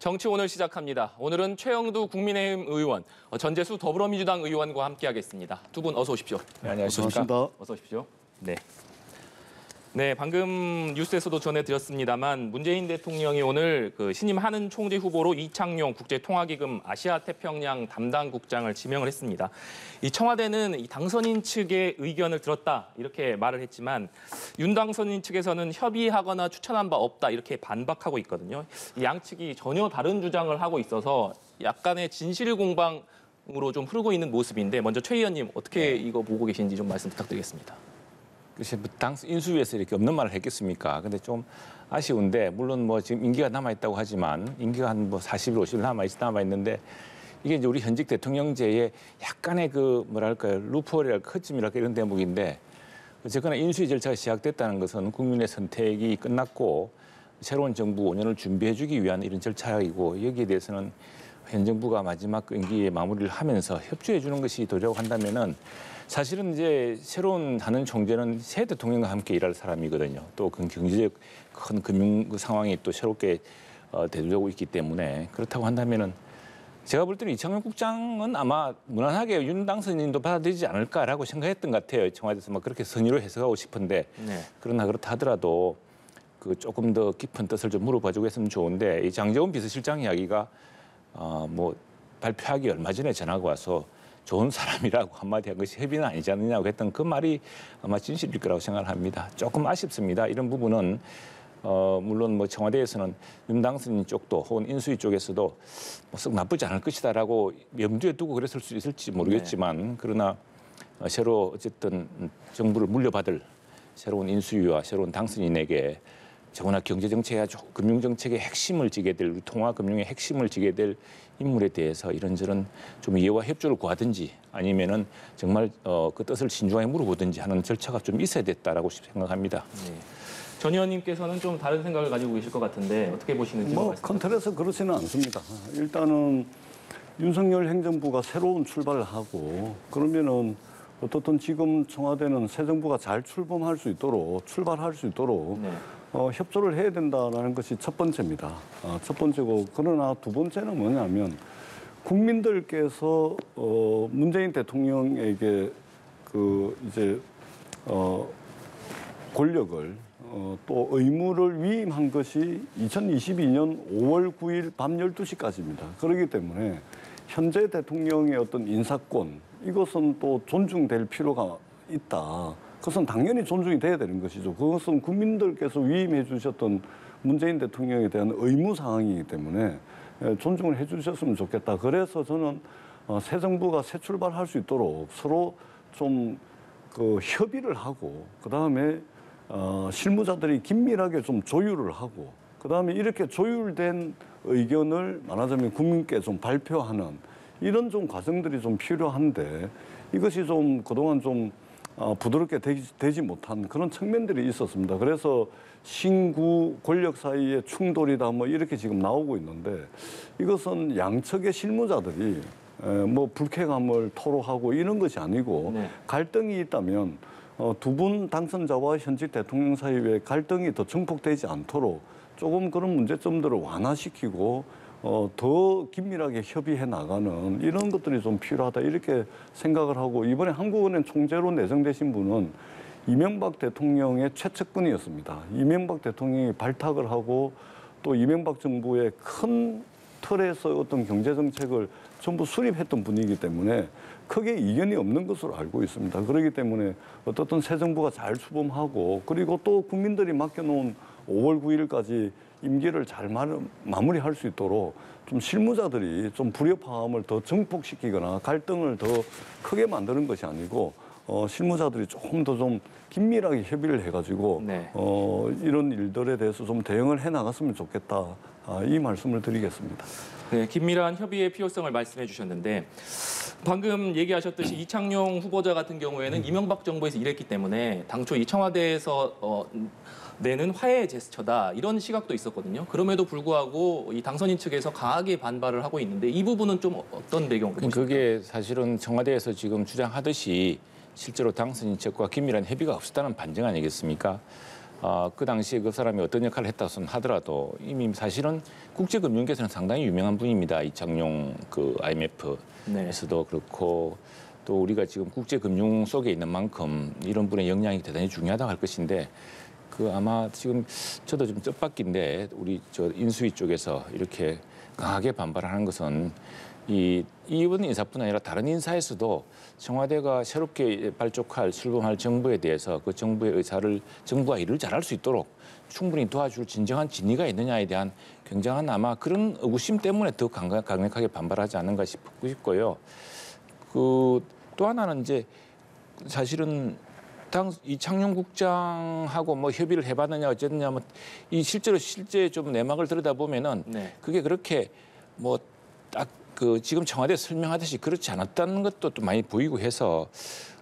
정치 오늘 시작합니다. 오늘은 최영두 국민의힘 의원, 전재수 더불어민주당 의원과 함께하겠습니다. 두 분 어서 오십시오. 네, 안녕하십니까. 어서 오십시오. 네, 방금 뉴스에서도 전해드렸습니다만 문재인 대통령이 오늘 신임 한은 총재 후보로 이창용 국제통화기금 아시아태평양 담당국장을 지명을 했습니다. 이 청와대는 이 당선인 측의 의견을 들었다 이렇게 말을 했지만 윤 당선인 측에서는 협의하거나 추천한 바 없다 이렇게 반박하고 있거든요. 이 양측이 전혀 다른 주장을 하고 있어서 약간의 진실 공방으로 좀 흐르고 있는 모습인데 먼저 최 의원님 어떻게 이거 보고 계신지 좀 말씀 부탁드리겠습니다. 글쎄, 당 인수위에서 이렇게 없는 말을 했겠습니까? 근데 좀 아쉬운데, 물론 뭐 지금 임기가 남아있다고 하지만, 임기가 한 뭐 40일, 50일 남아있는데, 이게 이제 우리 현직 대통령제의 약간의 뭐랄까요, 루프홀이랄까, 허점이랄까 이런 대목인데, 어쨌거나 인수위 절차가 시작됐다는 것은 국민의 선택이 끝났고, 새로운 정부 5년을 준비해주기 위한 이런 절차이고, 여기에 대해서는 현 정부가 마지막 임기에 마무리를 하면서 협조해 주는 것이 도리라고 한다면은 사실은 이제 새로운 한은 총재는 새 대통령과 함께 일할 사람이거든요. 또 그 경제적 큰 금융 상황이 또 새롭게 대두되고 있기 때문에 그렇다고 한다면은 제가 볼 때는 이창용 국장은 아마 무난하게 윤 당선인도 받아들이지 않을까라고 생각했던 것 같아요. 청와대에서 막 그렇게 선의로 해석하고 싶은데 그러나 그렇다 하더라도 조금 더 깊은 뜻을 좀 물어봐주고 했으면 좋은데 이 장제원 비서실장 이야기가 뭐 발표하기 얼마 전에 전화가 와서 좋은 사람이라고 한마디 한 것이 협의는 아니지 않느냐고 했던 그 말이 아마 진실일 거라고 생각을 합니다. 조금 아쉽습니다. 이런 부분은 물론 뭐 청와대에서는 윤 당선인 쪽도 혹은 인수위 쪽에서도 뭐 썩 나쁘지 않을 것이다라고 염두에 두고 그랬을 수 있을지 모르겠지만 그러나 새로 어쨌든 정부를 물려받을 새로운 인수위와 새로운 당선인에게 더구나 경제정책이나 금융정책의 핵심을 지게 될, 통화금융의 핵심을 지게 될 인물에 대해서 이런저런 좀 이해와 협조를 구하든지 아니면은 정말 그 뜻을 신중하게 물어보든지 하는 절차가 좀 있어야 됐다라고 생각합니다. 네. 전 의원님께서는 좀 다른 생각을 가지고 계실 것 같은데 어떻게 보시는지 큰 틀에서 그렇지는 않습니다. 일단은 윤석열 행정부가 새로운 출발을 하고 그러면은 어떻든 지금 청와대는 새 정부가 잘 출발할 수 있도록 협조를 해야 된다는 것이 첫 번째입니다. 첫 번째고 그러나 두 번째는 뭐냐면 국민들께서 문재인 대통령에게 권력을 또 의무를 위임한 것이 2022년 5월 9일 밤 12시까지입니다. 그렇기 때문에 현재 대통령의 어떤 인사권 이것은 또 존중될 필요가 있다. 그것은 당연히 존중이 돼야 되는 것이죠. 그것은 국민들께서 위임해 주셨던 문재인 대통령에 대한 의무 사항이기 때문에 존중을 해 주셨으면 좋겠다. 그래서 저는 새 정부가 새 출발할 수 있도록 서로 좀 협의를 하고 그다음에 실무자들이 긴밀하게 좀 조율을 하고 그다음에 이렇게 조율된 의견을 말하자면 국민께 좀 발표하는 이런 좀 과정들이 좀 필요한데 이것이 좀 그동안 좀 부드럽게 되지 못한 그런 측면들이 있었습니다. 그래서 신구 권력 사이의 충돌이다 뭐 이렇게 지금 나오고 있는데 이것은 양측의 실무자들이 뭐 불쾌감을 토로하고 이런 것이 아니고 갈등이 있다면 두 분 당선자와 현직 대통령 사이의 갈등이 더 증폭되지 않도록 조금 그런 문제점들을 완화시키고 더 긴밀하게 협의해 나가는 이런 것들이 좀 필요하다 이렇게 생각을 하고 이번에 한국은행 총재로 내정되신 분은 이명박 대통령의 최측근이었습니다. 이명박 대통령이 발탁을 하고 또 이명박 정부의 큰 틀에서 어떤 경제정책을 전부 수립했던 분이기 때문에 크게 이견이 없는 것으로 알고 있습니다. 그렇기 때문에 어떻든 새 정부가 잘 출범하고 그리고 또 국민들이 맡겨놓은 5월 9일까지 임기를 잘 마무리할 수 있도록 좀 실무자들이 좀 불협화음을 더 증폭시키거나 갈등을 더 크게 만드는 것이 아니고 실무자들이 조금 더 좀 긴밀하게 협의를 해가지고 이런 일들에 대해서 좀 대응을 해 나갔으면 좋겠다. 이 말씀을 드리겠습니다. 네, 긴밀한 협의의 필요성을 말씀해 주셨는데 방금 얘기하셨듯이 이창용 후보자 같은 경우에는 이명박 정부에서 일했기 때문에 당초 이 청와대에서 내는 화해의 제스처다 이런 시각도 있었거든요. 그럼에도 불구하고 이 당선인 측에서 강하게 반발을 하고 있는데 이 부분은 좀 어떤 배경으로 보십니까? 그게 사실은 청와대에서 지금 주장하듯이 실제로 당선인 측과 긴밀한 협의가 없었다는 반증 아니겠습니까? 그 당시에 그 사람이 어떤 역할을 했다고 하더라도 이미 사실은 국제금융계에서는 상당히 유명한 분입니다. 이창용 그 IMF에서도 그렇고 또 우리가 지금 국제금융 속에 있는 만큼 이런 분의 역량이 대단히 중요하다고 할 것인데 그 아마 지금 저도 좀 뜻밖인데 우리 저 인수위 쪽에서 이렇게 강하게 반발하는 것은 이번 인사뿐 아니라 다른 인사에서도 청와대가 새롭게 출범할 정부에 대해서 그 정부의 의사를 정부가 일을 잘할 수 있도록 충분히 도와줄 진정한 진의가 있느냐에 대한 굉장한 아마 그런 의구심 때문에 더 강력하게 반발하지 않는가 싶고요. 또 하나는 이제 사실은 이창용 국장하고 뭐 협의를 해봤느냐 어쨌느냐 실제 좀 내막을 들여다보면은 그게 그렇게 뭐 딱 그 지금 청와대 설명하듯이 그렇지 않았다는 것도 또 많이 보이고 해서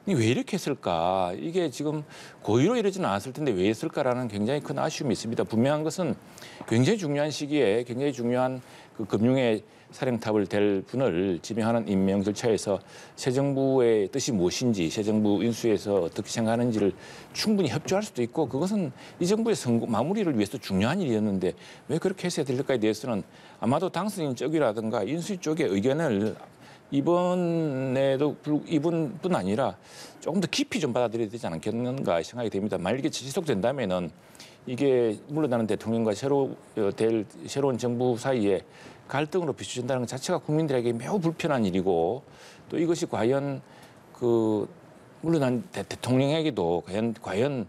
왜 이렇게 했을까? 이게 지금 고의로 이러지는 않았을 텐데 왜 했을까라는 굉장히 큰 아쉬움이 있습니다. 분명한 것은 굉장히 중요한 시기에 굉장히 중요한 그 금융의 사령탑을 될 분을 지명하는 임명 절차에서 새 정부의 뜻이 무엇인지 새 정부 인수에서 어떻게 생각하는지를 충분히 협조할 수도 있고 그것은 이 정부의 마무리를 위해서 중요한 일이었는데 왜 그렇게 했어야 될까에 대해서는 아마도 당선인 쪽이라든가 인수위 쪽의 의견을 이분뿐 아니라 조금 더 깊이 좀 받아들여야 되지 않겠는가 생각이 됩니다. 만약 이게 지속된다면은 이게 물러나는 대통령과 새로운 정부 사이에 갈등으로 비춰진다는 것 자체가 국민들에게 매우 불편한 일이고 또 이것이 과연 그 물러난 대통령에게도 과연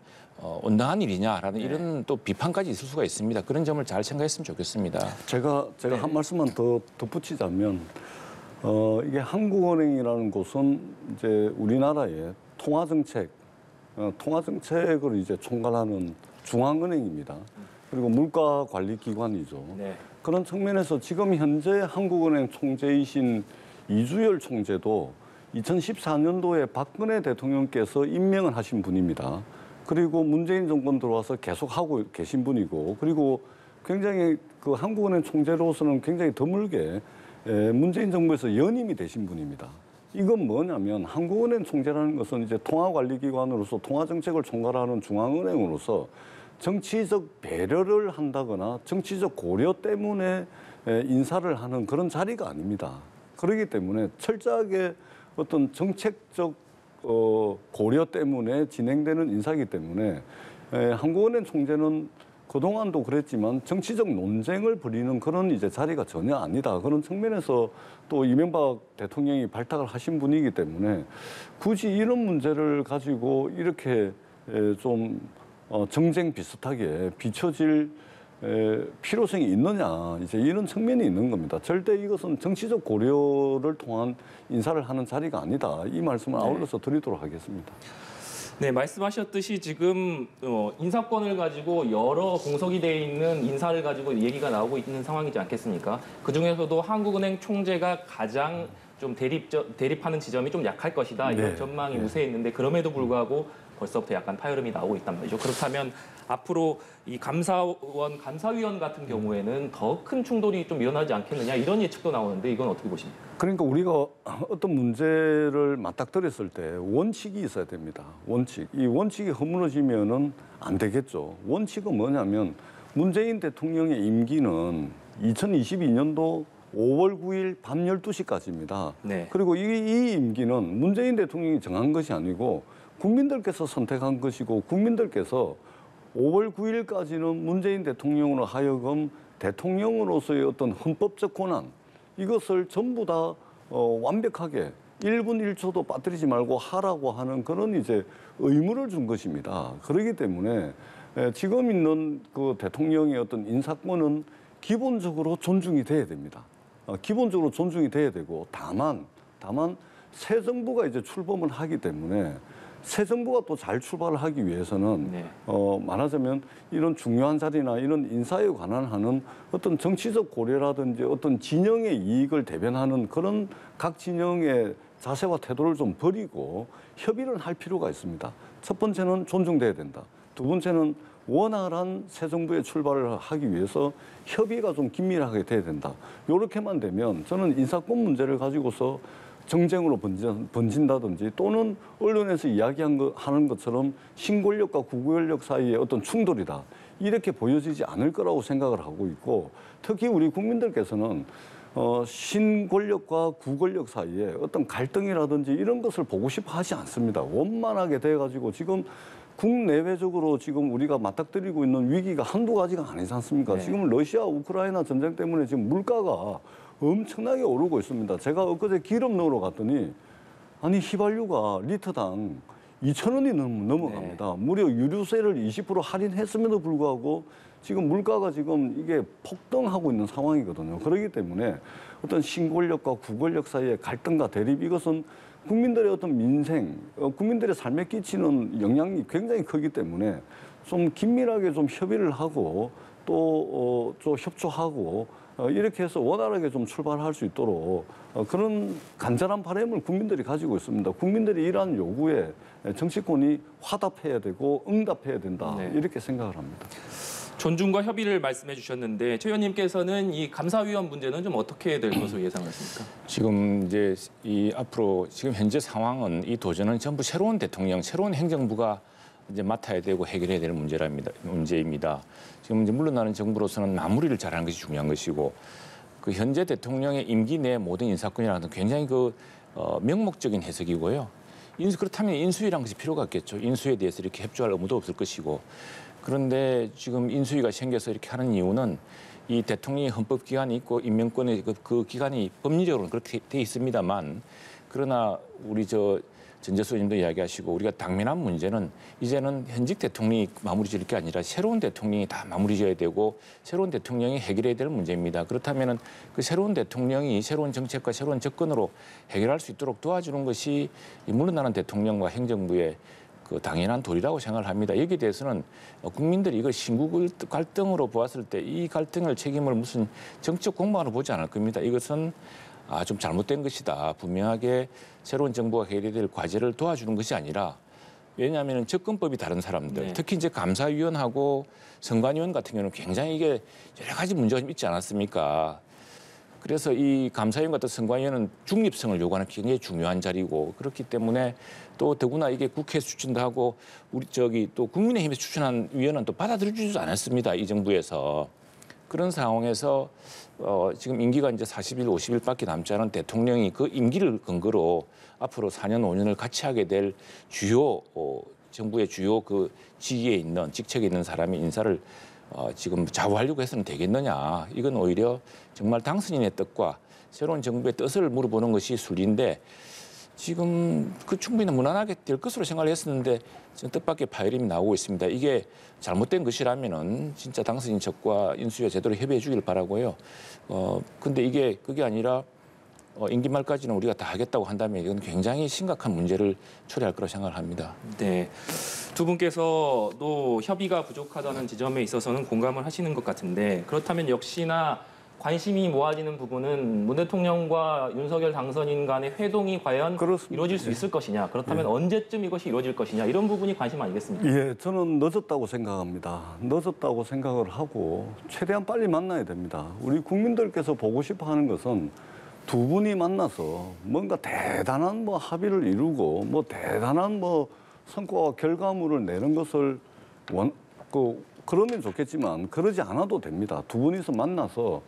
온당한 일이냐라는 이런 또 비판까지 있을 수가 있습니다. 그런 점을 잘 생각했으면 좋겠습니다. 제가 한 말씀만 더 덧붙이자면 이게 한국은행이라는 곳은 이제 우리나라의 통화정책을 이제 총괄하는 중앙은행입니다. 그리고 물가관리기관이죠. 네. 그런 측면에서 지금 현재 한국은행 총재이신 이주열 총재도 2014년도에 박근혜 대통령께서 임명을 하신 분입니다. 그리고 문재인 정권 들어와서 계속 하고 계신 분이고 그리고 굉장히 그 한국은행 총재로서는 굉장히 드물게 문재인 정부에서 연임이 되신 분입니다. 이건 뭐냐면 한국은행 총재라는 것은 이제 통화관리기관으로서 통화정책을 총괄하는 중앙은행으로서 정치적 배려를 한다거나 정치적 고려 때문에 인사를 하는 그런 자리가 아닙니다. 그렇기 때문에 철저하게 어떤 정책적 고려 때문에 진행되는 인사이기 때문에 한국은행 총재는 그동안도 그랬지만 정치적 논쟁을 벌이는 그런 이제 자리가 전혀 아니다. 그런 측면에서 또 이명박 대통령이 발탁을 하신 분이기 때문에 굳이 이런 문제를 가지고 이렇게 좀 정쟁 비슷하게 비춰질 필요성이 있느냐 이제 이런 측면이 있는 겁니다. 절대 이것은 정치적 고려를 통한 인사를 하는 자리가 아니다. 이 말씀을 아울러서 드리도록 하겠습니다. 네, 말씀하셨듯이 지금 인사권을 가지고 여러 공석이 돼 있는 인사를 가지고 얘기가 나오고 있는 상황이지 않겠습니까? 그중에서도 한국은행 총재가 가장 좀 대립하는 지점이 좀 약할 것이다. 이런 전망이 우세했는데 그럼에도 불구하고 벌써부터 약간 파열음이 나오고 있단 말이죠. 그렇다면 앞으로 이 감사위원 같은 경우에는 더 큰 충돌이 좀 일어나지 않겠느냐 이런 예측도 나오는데 이건 어떻게 보십니까? 그러니까 우리가 어떤 문제를 맞닥뜨렸을 때 원칙이 있어야 됩니다. 원칙. 이 원칙이 허물어지면은 안 되겠죠. 원칙은 뭐냐면 문재인 대통령의 임기는 2022년도 5월 9일 밤 12시까지입니다. 네. 그리고 이 임기는 문재인 대통령이 정한 것이 아니고 국민들께서 선택한 것이고 국민들께서 5월 9일까지는 문재인 대통령으로 하여금 대통령으로서의 어떤 헌법적 권한 이것을 전부 다 완벽하게 1분 1초도 빠뜨리지 말고 하라고 하는 그런 이제 의무를 준 것입니다. 그렇기 때문에 지금 있는 그 대통령의 어떤 인사권은 기본적으로 존중이 돼야 됩니다. 기본적으로 존중이 돼야 되고 다만 새 정부가 이제 출범을 하기 때문에 새 정부가 또 잘 출발을 하기 위해서는 말하자면 이런 중요한 자리나 이런 인사에 관한 하는 어떤 정치적 고려라든지 어떤 진영의 이익을 대변하는 그런 각 진영의 자세와 태도를 좀 버리고 협의를 할 필요가 있습니다. 첫 번째는 존중돼야 된다. 두 번째는 원활한 새 정부의 출발을 하기 위해서 협의가 좀 긴밀하게 돼야 된다. 이렇게만 되면 저는 인사권 문제를 가지고서 정쟁으로 번진다든지 또는 언론에서 하는 것처럼 신권력과 구권력 사이의 어떤 충돌이다. 이렇게 보여지지 않을 거라고 생각을 하고 있고 특히 우리 국민들께서는 신권력과 구권력 사이에 어떤 갈등이라든지 이런 것을 보고 싶어 하지 않습니다. 원만하게 돼가지고 지금 국내외적으로 지금 우리가 맞닥뜨리고 있는 위기가 한두 가지가 아니지 않습니까? 네. 지금 러시아 우크라이나 전쟁 때문에 지금 물가가 엄청나게 오르고 있습니다. 제가 엊그제 기름 넣으러 갔더니 아니 휘발유가 리터당 2,000원이 넘어갑니다. 무려 유류세를 20% 할인했음에도 불구하고 지금 물가가 지금 이게 폭등하고 있는 상황이거든요. 그렇기 때문에 어떤 신권력과 구권력 사이의 갈등과 대립 이것은 국민들의 어떤 민생, 국민들의 삶에 끼치는 영향이 굉장히 크기 때문에 좀 긴밀하게 좀 협의를 하고 또 좀 협조하고 이렇게 해서 원활하게 좀 출발할 수 있도록 그런 간절한 바람을 국민들이 가지고 있습니다. 국민들이 이러한 요구에 정치권이 화답해야 되고 응답해야 된다. 네. 이렇게 생각을 합니다. 존중과 협의를 말씀해 주셨는데 최 의원님께서는 이 감사위원 문제는 좀 어떻게 될 것으로 예상하십니까? 지금 이제 이 앞으로 지금 현재 상황은 이 도전은 전부 새로운 대통령, 새로운 행정부가 이제 맡아야 되고 해결해야 될 문제입니다. 지금 이제 물러나는 정부로서는 마무리를 잘하는 것이 중요한 것이고 그 현재 대통령의 임기 내 모든 인사권이라는 건 굉장히 명목적인 해석이고요. 그렇다면 인수위라는 것이 필요가 없겠죠. 인수위에 대해서 이렇게 협조할 의무도 없을 것이고 그런데 지금 인수위가 생겨서 이렇게 하는 이유는 이 대통령이 헌법기관이 있고 임명권의 그 기관이 법리적으로는 그렇게 돼 있습니다만 그러나 우리 전재수 의원님도 이야기하시고 우리가 당면한 문제는 이제는 현직 대통령이 마무리 지을 게 아니라 새로운 대통령이 다 마무리 지어야 되고 새로운 대통령이 해결해야 될 문제입니다. 그렇다면 그 새로운 대통령이 새로운 정책과 새로운 접근으로 해결할 수 있도록 도와주는 것이 물러나는 대통령과 행정부의 그 당연한 도리라고 생각을 합니다. 여기에 대해서는 국민들이 이걸 신구 갈등으로 보았을 때 이 갈등을 책임을 무슨 정치적 공방으로 보지 않을 겁니다. 이것은 좀 잘못된 것이다. 분명하게 새로운 정부가 해결해야 될 과제를 도와주는 것이 아니라 왜냐하면 접근법이 다른 사람들, 네. 특히 이제 감사위원하고 선관위원 같은 경우는 굉장히 이게 여러 가지 문제가 좀 있지 않았습니까? 그래서 이 감사위원 같은 선관위원은 중립성을 요구하는 굉장히 중요한 자리고 그렇기 때문에 또 더구나 이게 국회에서 추천도 하고 우리 또 국민의힘에서 추천한 위원은 또 받아들여주지 않았습니다. 이 정부에서. 그런 상황에서 지금 임기가 이제 40일, 50일밖에 남지 않은 대통령이 그 임기를 근거로 앞으로 4년, 5년을 같이 하게 될 주요 정부의 주요 그 직위에 있는 직책에 있는 사람이 인사를 지금 좌우하려고 해서는 되겠느냐. 이건 오히려 정말 당선인의 뜻과 새로운 정부의 뜻을 물어보는 것이 순리인데 지금 그 충분히 무난하게 될 것으로 생각을 했었는데 지금 뜻밖의 파열음이 나오고 있습니다. 이게 잘못된 것이라면은 진짜 당선인 측과 인수위가 제대로 협의해 주길 바라고요. 근데 그게 아니라 임기 말까지는 우리가 다 하겠다고 한다면 이건 굉장히 심각한 문제를 초래할 거라고 생각을 합니다. 네. 두 분께서도 협의가 부족하다는 지점에 있어서는 공감을 하시는 것 같은데 그렇다면 역시나 관심이 모아지는 부분은 문 대통령과 윤석열 당선인 간의 회동이 과연 그렇습니다. 이루어질 수 있을 것이냐 그렇다면 언제쯤 이것이 이루어질 것이냐 이런 부분이 관심 아니겠습니까? 예, 저는 늦었다고 생각합니다. 늦었다고 생각을 하고 최대한 빨리 만나야 됩니다. 우리 국민들께서 보고 싶어 하는 것은 두 분이 만나서 뭔가 대단한 합의를 이루고 대단한 성과와 결과물을 내는 것을 그러면 좋겠지만 그러지 않아도 됩니다. 두 분이서 만나서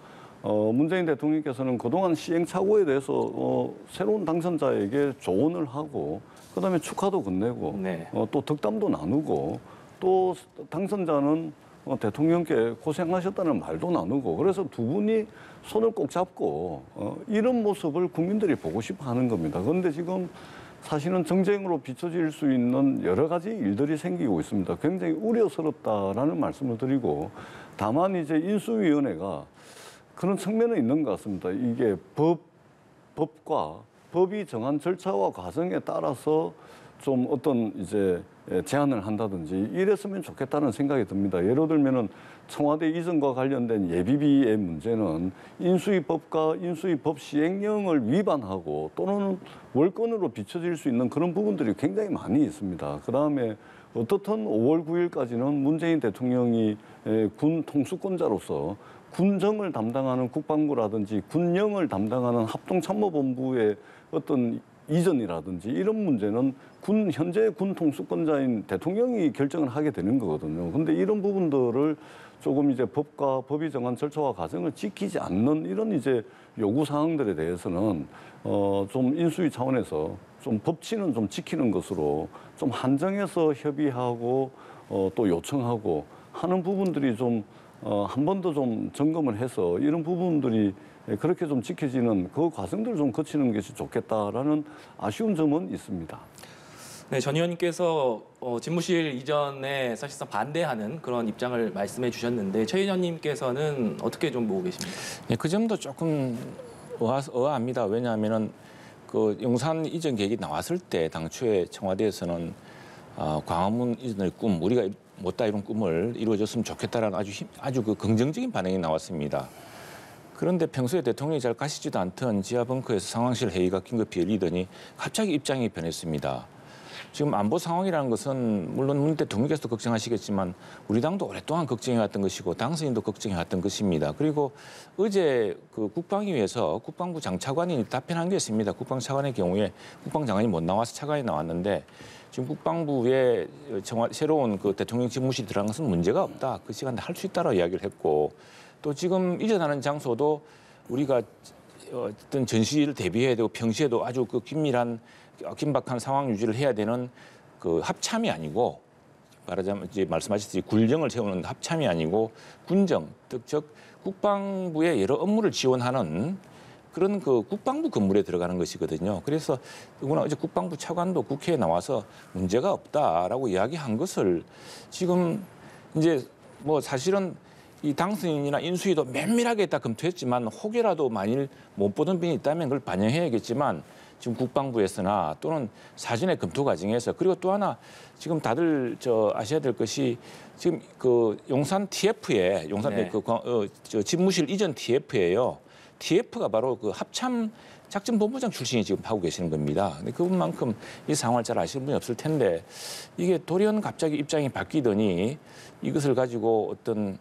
문재인 대통령께서는 그동안 시행착오에 대해서 새로운 당선자에게 조언을 하고 그다음에 축하도 건네고 네. 또 덕담도 나누고 또 당선자는 대통령께 고생하셨다는 말도 나누고 그래서 두 분이 손을 꼭 잡고 이런 모습을 국민들이 보고 싶어 하는 겁니다. 그런데 지금 사실은 정쟁으로 비춰질 수 있는 여러 가지 일들이 생기고 있습니다. 굉장히 우려스럽다라는 말씀을 드리고 다만 이제 인수위원회가 그런 측면은 있는 것 같습니다. 이게 법과 법이 정한 절차와 과정에 따라서 좀 어떤 이제 제안을 한다든지 이랬으면 좋겠다는 생각이 듭니다. 예를 들면은 청와대 이전과 관련된 예비비의 문제는 인수위법과 인수위법 시행령을 위반하고 또는 월권으로 비춰질 수 있는 그런 부분들이 굉장히 많이 있습니다. 그다음에 어떻든 5월 9일까지는 문재인 대통령이 군 통수권자로서 군정을 담당하는 국방부라든지 군영을 담당하는 합동참모본부의 어떤 이전이라든지 이런 문제는 현재 군 통수권자인 대통령이 결정을 하게 되는 거거든요. 근데 이런 부분들을 조금 이제 법과 법이 정한 절차와 과정을 지키지 않는 이런 이제 요구 사항들에 대해서는 좀 인수위 차원에서 좀 법치는 좀 지키는 것으로 좀 한정해서 협의하고 또 요청하고 하는 부분들이 좀 한 번 더 좀 점검을 해서 이런 부분들이 그렇게 좀 지켜지는 그 과정들을 좀 거치는 것이 좋겠다라는 아쉬운 점은 있습니다. 네, 전 의원님께서 집무실 이전에 사실상 반대하는 그런 입장을 말씀해 주셨는데 최 의원님께서는 어떻게 좀 보고 계십니까? 네, 그 점도 조금 의아합니다. 왜냐하면은 그 용산 이전 계획이 나왔을 때 당초에 청와대에서는 광화문 이전의 꿈, 우리가 못다 이룬 꿈을 이루어졌으면 좋겠다라는 아주 그 긍정적인 반응이 나왔습니다. 그런데 평소에 대통령이 잘 가시지도 않던 지하벙커에서 상황실 회의가 긴급히 열리더니 갑자기 입장이 변했습니다. 지금 안보 상황이라는 것은 물론 문 대통령께서도 걱정하시겠지만 우리 당도 오랫동안 걱정해왔던 것이고 당선인도 걱정해왔던 것입니다. 그리고 어제 그 국방위에서 국방부 장차관이 답변한 게 있습니다. 국방차관의 경우에 국방장관이 못 나와서 차관이 나왔는데 지금 국방부에 새로운 그 대통령 집무실이 들어간 것은 문제가 없다. 그 시간에 할 수 있다라고 이야기를 했고 또 지금 이전하는 장소도 우리가 어떤 전시를 대비해야 되고 평시에도 아주 그 긴밀한 긴박한 상황 유지를 해야 되는 그 합참이 아니고 말하자면 이제 말씀하셨듯이 군정을 세우는 합참이 아니고 군정 즉 국방부의 여러 업무를 지원하는 그런 그 국방부 건물에 들어가는 것이거든요. 그래서 더구나 어제 국방부 차관도 국회에 나와서 문제가 없다라고 이야기한 것을 지금 이제 뭐 사실은 이 당선인이나 인수위도 면밀하게 다 검토했지만 혹여라도 만일 못 보던 빈이 있다면 그걸 반영해야겠지만 지금 국방부에서나 또는 사전에 검토 과정에서 그리고 또 하나 지금 다들 아셔야 될 것이 지금 그 용산 TF에 용산 네. 집무실 이전 TF예요. TF가 바로 그 합참 작전본부장 출신이 지금 하고 계시는 겁니다. 근데 그분만큼 이 상황을 잘 아시는 분이 없을 텐데 이게 돌연 갑자기 입장이 바뀌더니 이것을 가지고 어떤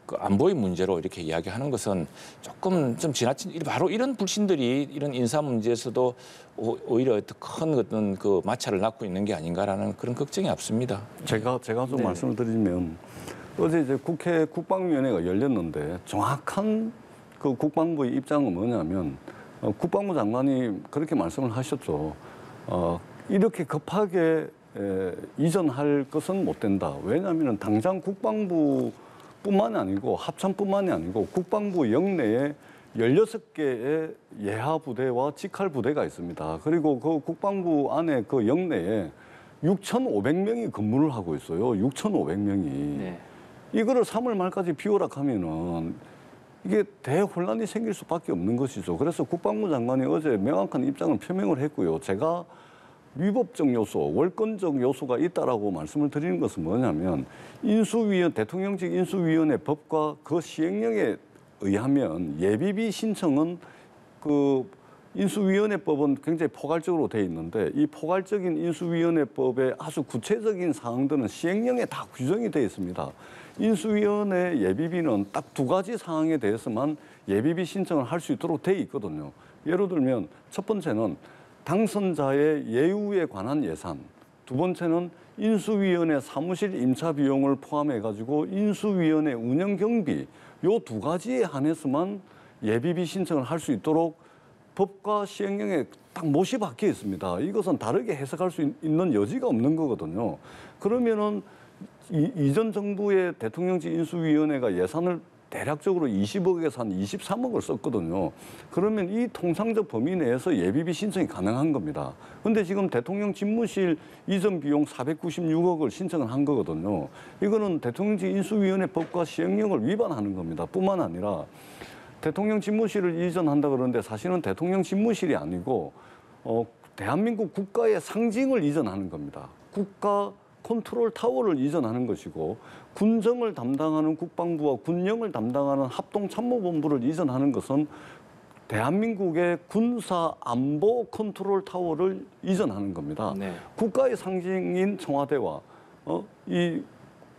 그 안보의 문제로 이렇게 이야기하는 것은 조금 좀 지나친 바로 이런 불신들이 이런 인사 문제에서도 오히려 큰 어떤 그 마찰을 낳고 있는 게 아닌가라는 그런 걱정이 앞섭니다. 제가 좀 말씀을 드리면 어제 이제 국회 국방위원회가 열렸는데 정확한 그 국방부의 입장은 뭐냐면 국방부 장관이 그렇게 말씀을 하셨죠. 이렇게 급하게 이전할 것은 못 된다. 왜냐하면 당장 국방부뿐만이 아니고 합참뿐만이 아니고 국방부 영내에 16개의 예하 부대와 직할 부대가 있습니다. 그리고 그 국방부 안에 그 영내에 6,500명이 근무를 하고 있어요. 6,500명이. 네. 이거를 3월 말까지 비워락하면은 이게 대혼란이 생길 수밖에 없는 것이죠. 그래서 국방부 장관이 어제 명확한 입장을 표명을 했고요. 제가 위법적 요소, 월권적 요소가 있다라고 말씀을 드리는 것은 뭐냐면 대통령직 인수위원회 법과 그 시행령에 의하면 예비비 신청은 그 인수위원회법은 굉장히 포괄적으로 돼 있는데 이 포괄적인 인수위원회법의 아주 구체적인 사항들은 시행령에 다 규정이 돼 있습니다. 인수위원회 예비비는 딱 2가지 사항에 대해서만 예비비 신청을 할 수 있도록 돼 있거든요. 예를 들면 첫 번째는 당선자의 예우에 관한 예산, 두 번째는 인수위원회 사무실 임차 비용을 포함해가지고 인수위원회 운영 경비 요 2가지에 한해서만 예비비 신청을 할 수 있도록 법과 시행령에 딱 못이 박혀 있습니다. 이것은 다르게 해석할 수 있는 여지가 없는 거거든요. 그러면은 이전 정부의 대통령직 인수위원회가 예산을 대략적으로 20억에서 한 23억을 썼거든요. 그러면 이 통상적 범위 내에서 예비비 신청이 가능한 겁니다. 그런데 지금 대통령 집무실 이전 비용 496억을 신청을 한 거거든요. 이거는 대통령직 인수위원회법과 시행령을 위반하는 겁니다. 뿐만 아니라 대통령 집무실을 이전한다 그러는데 사실은 대통령 집무실이 아니고 대한민국 국가의 상징을 이전하는 겁니다. 국가 컨트롤 타워를 이전하는 것이고 군정을 담당하는 국방부와 군영을 담당하는 합동참모본부를 이전하는 것은 대한민국의 군사 안보 컨트롤 타워를 이전하는 겁니다. 네. 국가의 상징인 청와대와 이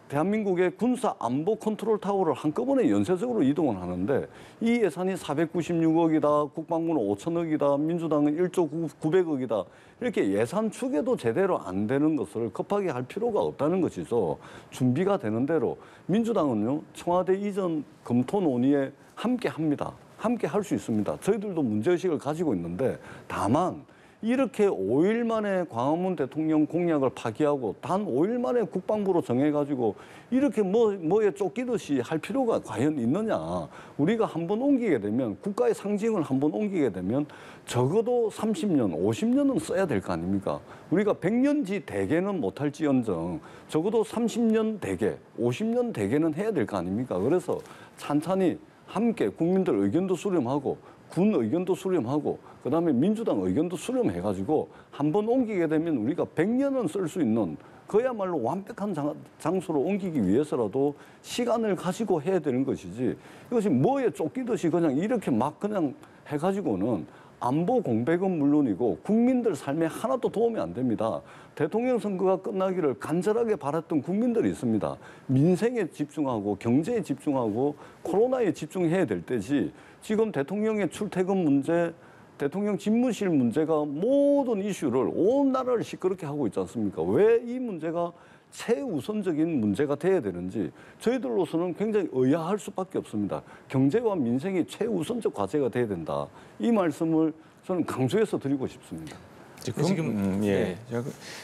대한민국의 군사 안보 컨트롤 타워를 한꺼번에 연쇄적으로 이동을 하는데 이 예산이 496억이다, 국방부는 5천억이다, 민주당은 1조 900억이다. 이렇게 예산 추계도 제대로 안 되는 것을 급하게 할 필요가 없다는 것이죠. 준비가 되는 대로 민주당은요, 청와대 이전 검토 논의에 함께 합니다. 함께 할 수 있습니다. 저희들도 문제의식을 가지고 있는데 다만 이렇게 5일 만에 광화문 대통령 공약을 파기하고 단 5일 만에 국방부로 정해가지고 이렇게 뭐에 쫓기듯이 할 필요가 과연 있느냐. 우리가 한번 옮기게 되면 국가의 상징을 한번 옮기게 되면 적어도 30년, 50년은 써야 될 거 아닙니까? 우리가 100년지 대계는 못할지언정 적어도 30년 대계, 50년 대계는 해야 될 거 아닙니까? 그래서 찬찬히 함께 국민들 의견도 수렴하고 군 의견도 수렴하고 그다음에 민주당 의견도 수렴해가지고 한번 옮기게 되면 우리가 100년은 쓸 수 있는 그야말로 완벽한 장소로 옮기기 위해서라도 시간을 가지고 해야 되는 것이지 이것이 뭐에 쫓기듯이 그냥 이렇게 막 그냥 해가지고는 안보 공백은 물론이고 국민들 삶에 하나도 도움이 안 됩니다. 대통령 선거가 끝나기를 간절하게 바랐던 국민들이 있습니다. 민생에 집중하고 경제에 집중하고 코로나에 집중해야 될 때지 지금 대통령의 출퇴근 문제, 대통령 집무실 문제가 모든 이슈를 온 나라를 시끄럽게 하고 있지 않습니까? 왜 이 문제가 최우선적인 문제가 돼야 되는지 저희들로서는 굉장히 의아할 수밖에 없습니다. 경제와 민생이 최우선적 과제가 돼야 된다. 이 말씀을 저는 강조해서 드리고 싶습니다. 지금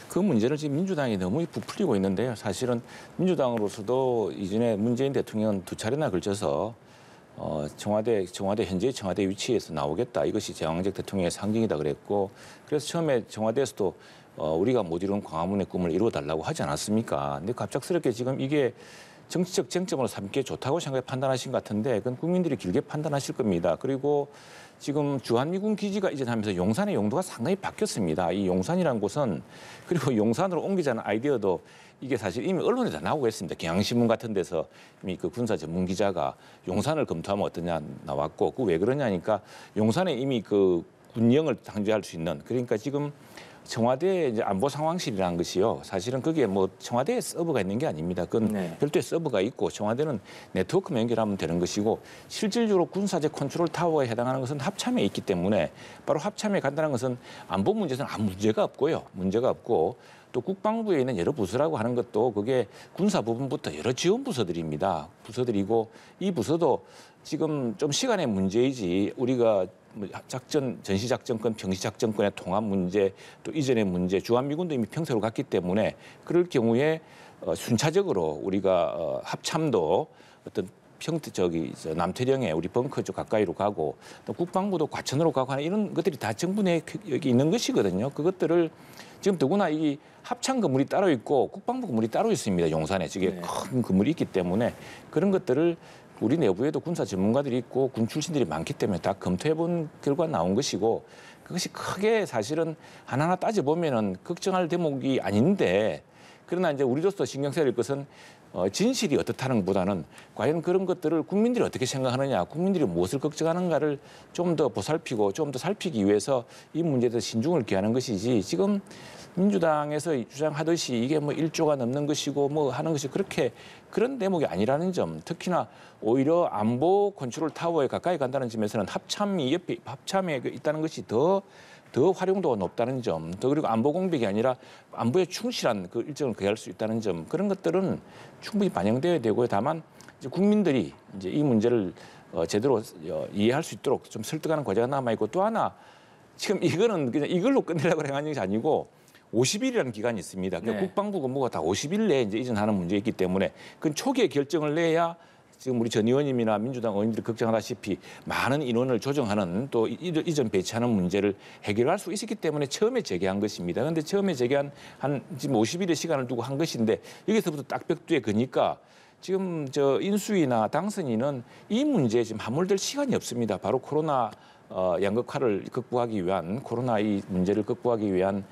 그 문제를 지금 민주당이 너무 부풀리고 있는데요. 사실은 민주당으로서도 이전에 문재인 대통령은 2차례나 걸쳐서 청와대 현재 청와대 위치에서 나오겠다. 이것이 제왕적 대통령의 상징이다 그랬고 그래서 처음에 청와대에서도 우리가 못 이룬 광화문의 꿈을 이루어달라고 하지 않았습니까? 근데 갑작스럽게 지금 이게 정치적 쟁점으로 삼기 좋다고 생각해 판단하신 것 같은데 그건 국민들이 길게 판단하실 겁니다. 그리고 지금 주한미군 기지가 이전하면서 용산의 용도가 상당히 바뀌었습니다. 이 용산이라는 곳은 그리고 용산으로 옮기자는 아이디어도 이게 사실 이미 언론에 다 나오고 있습니다. 경향신문 같은 데서 이미 그 군사 전문 기자가 용산을 검토하면 어떠냐 나왔고 그 왜 그러냐니까 용산에 이미 그 군령을 상주할 수 있는 그러니까 지금 청와대 이제 안보 상황실이라는 것이요. 사실은 그게 뭐 청와대에 서버가 있는 게 아닙니다. 그건 별도의 서버가 있고 청와대는 네트워크만 연결하면 되는 것이고 실질적으로 군사적 컨트롤 타워에 해당하는 것은 합참에 있기 때문에 바로 합참에 간다는 것은 안보 문제에서는 아무 문제가 없고요. 문제가 없고 또 국방부에 있는 여러 부서라고 하는 것도 그게 군사 부분부터 여러 지원 부서들입니다. 부서들이고 이 부서도 지금 좀 시간의 문제이지 우리가 전시작전권, 평시작전권의 통합 문제, 또 이전의 문제, 주한미군도 이미 평소로 갔기 때문에 그럴 경우에 순차적으로 우리가 합참도 어떤 남태령에 우리 벙커 쪽 가까이로 가고 또 국방부도 과천으로 가고 하는 이런 것들이 다 정부 내에 여기 있는 것이거든요. 그것들을 지금 더구나 이 합참 건물이 따로 있고 국방부 건물이 따로 있습니다. 용산에 저게 큰 건물이 있기 때문에 그런 것들을 우리 내부에도 군사 전문가들이 있고 군 출신들이 많기 때문에 다 검토해본 결과 나온 것이고 그것이 크게 사실은 하나하나 따져보면은 걱정할 대목이 아닌데 그러나 이제 우리로서 신경 써야 될 것은 진실이 어떻다는 것보다는 과연 그런 것들을 국민들이 어떻게 생각하느냐, 국민들이 무엇을 걱정하는가를 좀 더 보살피고 좀 더 살피기 위해서 이 문제에 대해서 신중을 기하는 것이지 지금 민주당에서 주장하듯이 이게 뭐 1조가 넘는 것이고 뭐 하는 것이 그렇게 그런 대목이 아니라는 점, 특히나 오히려 안보 컨트롤 타워에 가까이 간다는 점에서는 합참에 있다는 것이 더 활용도가 높다는 점, 더 그리고 안보 공백이 아니라 안보에 충실한 그 일정을 거할 수 있다는 점, 그런 것들은 충분히 반영되어야 되고요. 다만 이제 국민들이 이제 이 문제를 제대로 이해할 수 있도록 좀 설득하는 과제가 남아 있고 또 하나 지금 이거는 그냥 이걸로 끝내려고 하는 것이 아니고 50일이라는 기간이 있습니다. 그러니까 국방부 근무가 다 50일 내에 이제 이전하는 문제가 있기 때문에 그건 초기에 결정을 내야 지금 우리 전 의원님이나 민주당 의원님들이 걱정하다시피 많은 인원을 조정하는 또 이전 배치하는 문제를 해결할 수 있었기 때문에 처음에 제기한 것입니다. 그런데 처음에 제기한 한 지금 50일의 시간을 두고 한 것인데 여기서부터 딱 벽두에 거니까 지금 인수위나 당선인은 이 문제에 지금 함몰될 시간이 없습니다. 바로 코로나 양극화를 극복하기 위한 코로나 이 문제를 극복하기 위한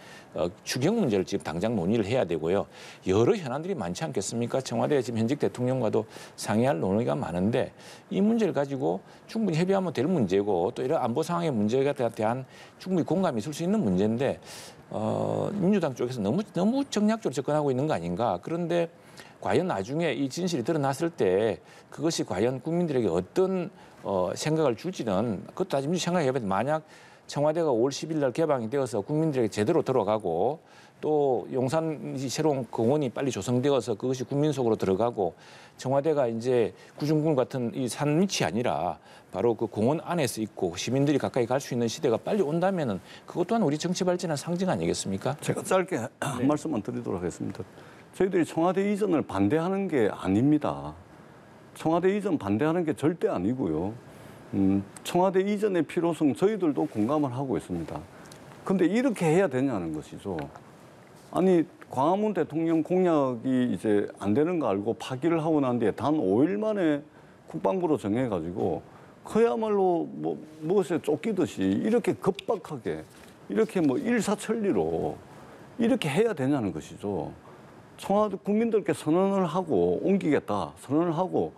추경 문제를 지금 당장 논의를 해야 되고요. 여러 현안들이 많지 않겠습니까? 청와대 지금 현직 대통령과도 상의할 논의가 많은데 이 문제를 가지고 충분히 협의하면 될 문제고 또 이런 안보 상황의 문제에 대한 충분히 공감이 있을 수 있는 문제인데 민주당 쪽에서 너무 정략적으로 접근하고 있는 거 아닌가. 그런데 과연 나중에 이 진실이 드러났을 때 그것이 과연 국민들에게 어떤 생각을 줄지는 그것도 다시 생각해봐야 돼. 만약 청와대가 5월 10일 날 개방이 되어서 국민들에게 제대로 들어가고 또 용산 새로운 공원이 빨리 조성되어서 그것이 국민 속으로 들어가고 청와대가 이제 구중궁 같은 이 산 밑이 아니라 바로 그 공원 안에서 있고 시민들이 가까이 갈 수 있는 시대가 빨리 온다면은 그것 또한 우리 정치 발전의 상징 아니겠습니까? 제가 짧게 한 말씀만 드리도록 하겠습니다. 저희들이 청와대 이전을 반대하는 게 아닙니다. 청와대 이전 반대하는 게 절대 아니고요. 청와대 이전의 필요성 저희들도 공감을 하고 있습니다. 근데 이렇게 해야 되냐는 것이죠. 아니 광화문 대통령 공약이 이제 안 되는 거 알고 파기를 하고 난 뒤에 단 5일 만에 국방부로 정해가지고 그야말로 뭐 무엇에 쫓기듯이 이렇게 급박하게 이렇게 뭐 일사천리로 이렇게 해야 되냐는 것이죠. 청와대 국민들께 선언을 하고 옮기겠다 선언을 하고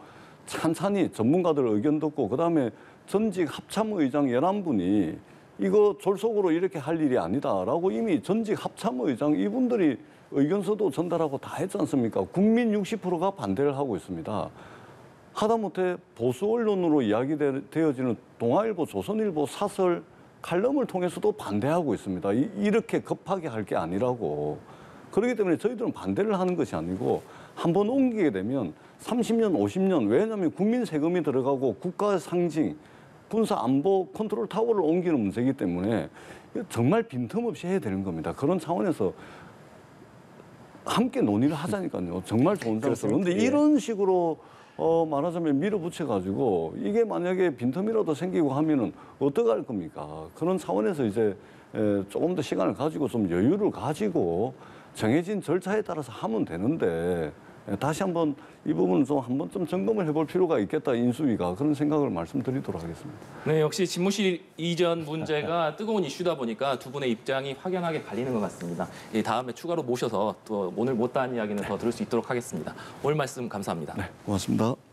찬찬히 전문가들 의견 듣고 그다음에 전직 합참의장 11분이 이거 졸속으로 이렇게 할 일이 아니다라고 이미 전직 합참의장 이분들이 의견서도 전달하고 다 했지 않습니까? 국민 60%가 반대를 하고 있습니다. 하다못해 보수 언론으로 이야기되어지는 동아일보, 조선일보 사설 칼럼을 통해서도 반대하고 있습니다. 이렇게 급하게 할 게 아니라고. 그렇기 때문에 저희들은 반대를 하는 것이 아니고 한번 옮기게 되면 30년, 50년 왜냐하면 국민 세금이 들어가고 국가의 상징 군사 안보 컨트롤 타워를 옮기는 문제이기 때문에 정말 빈틈없이 해야 되는 겁니다. 그런 차원에서 함께 논의를 하자니까요. 정말 좋은 장소. 그런데 이런 식으로 말하자면 밀어붙여가지고 이게 만약에 빈틈이라도 생기고 하면은 어떡할 겁니까? 그런 차원에서 이제 조금 더 시간을 가지고 좀 여유를 가지고 정해진 절차에 따라서 하면 되는데 다시 한번 이 부분은 좀 한번 좀 점검을 해볼 필요가 있겠다 인수위가 그런 생각을 말씀드리도록 하겠습니다. 네, 역시 집무실 이전 문제가 뜨거운 이슈다 보니까 두 분의 입장이 확연하게 갈리는 것 같습니다. 다음에 추가로 모셔서 또 오늘 못다한 이야기는 더 들을 수 있도록 하겠습니다. 오늘 말씀 감사합니다. 네, 고맙습니다.